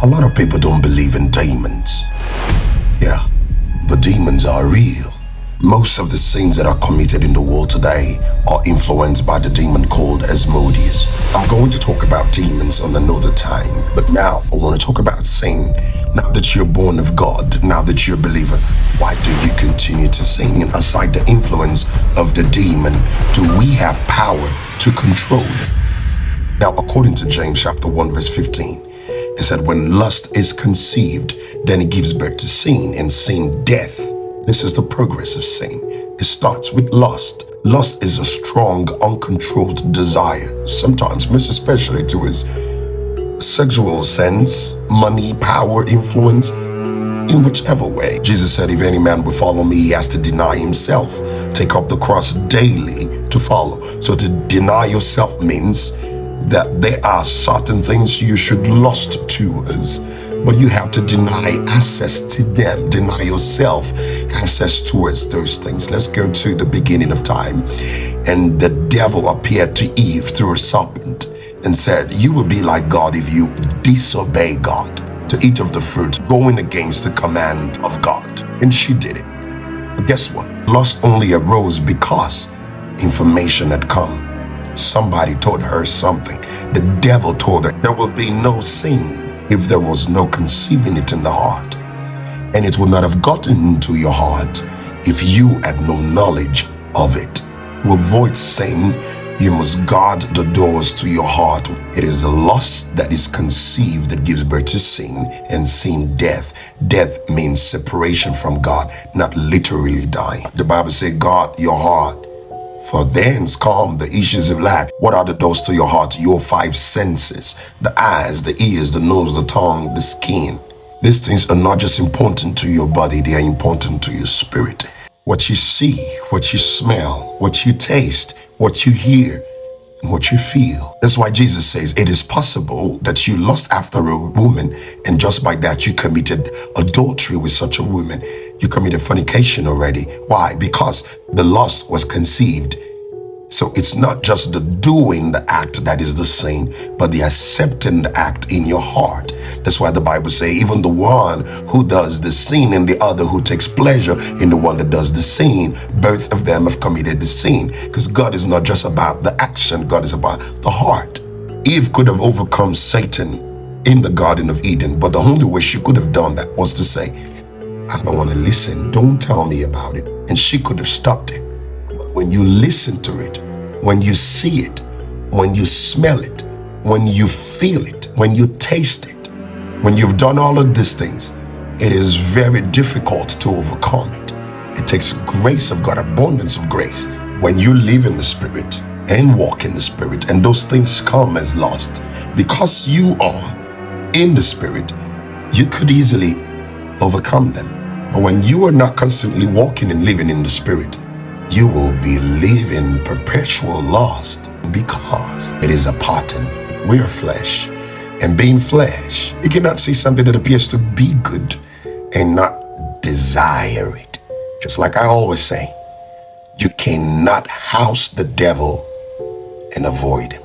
A lot of people don't believe in demons. Yeah, but demons are real. Most of the sins that are committed in the world today are influenced by the demon called Asmodeus. I'm going to talk about demons on another time, but now I want to talk about sin. Now that you're born of God, now that you're a believer, why do you continue to sin? And aside the influence of the demon, do we have power to control it? Now, according to James chapter 1 verse 15, it said, when lust is conceived, then it gives birth to sin, and sin death. This is the progress of sin. It starts with lust. Lust is a strong, uncontrolled desire, sometimes, most especially to his sexual sense, money, power, influence, in whichever way. Jesus said, if any man will follow me, he has to deny himself, take up the cross daily to follow. So to deny yourself means that there are certain things you should lust towards, but you have to deny access to them, deny yourself access towards those things. Let's go to the beginning of time. And the devil appeared to Eve through a serpent and said, you will be like God if you disobey God, to eat of the fruit, going against the command of God. And she did it. But guess what? Lust only arose because information had come. Somebody told her something. The devil told her there will be no sin if there was no conceiving it in the heart. And it would not have gotten into your heart if you had no knowledge of it. To avoid sin, you must guard the doors to your heart. It is the lust that is conceived that gives birth to sin, and sin death. Death means separation from God, not literally dying. The Bible says, guard your heart, for thence come the issues of life. What are the doors to your heart? Your five senses: the eyes, the ears, the nose, the tongue, the skin. These things are not just important to your body, they are important to your spirit. What you see, what you smell, what you taste, what you hear, and what you feel. That's why Jesus says it is possible that you lust after a woman, and just by that you committed adultery with such a woman. You committed fornication already. Why? Because the lust was conceived. So it's not just the doing the act that is the sin, but the accepting the act in your heart. That's why the Bible says even the one who does the sin and the other who takes pleasure in the one that does the sin, both of them have committed the sin. Because God is not just about the action, God is about the heart. Eve could have overcome Satan in the Garden of Eden, but the only way she could have done that was to say, I don't want to listen, don't tell me about it. And she could have stopped it. When you listen to it, when you see it, when you smell it, when you feel it, when you taste it, when you've done all of these things, it is very difficult to overcome it. It takes grace of God, abundance of grace. When you live in the Spirit and walk in the Spirit, and those things come as lust, because you are in the Spirit, you could easily overcome them. But when you are not constantly walking and living in the Spirit, you will be living perpetual lust, because it is a pattern. We are flesh, and being flesh, you cannot see something that appears to be good and not desire it. Just like I always say, you cannot house the devil and avoid him.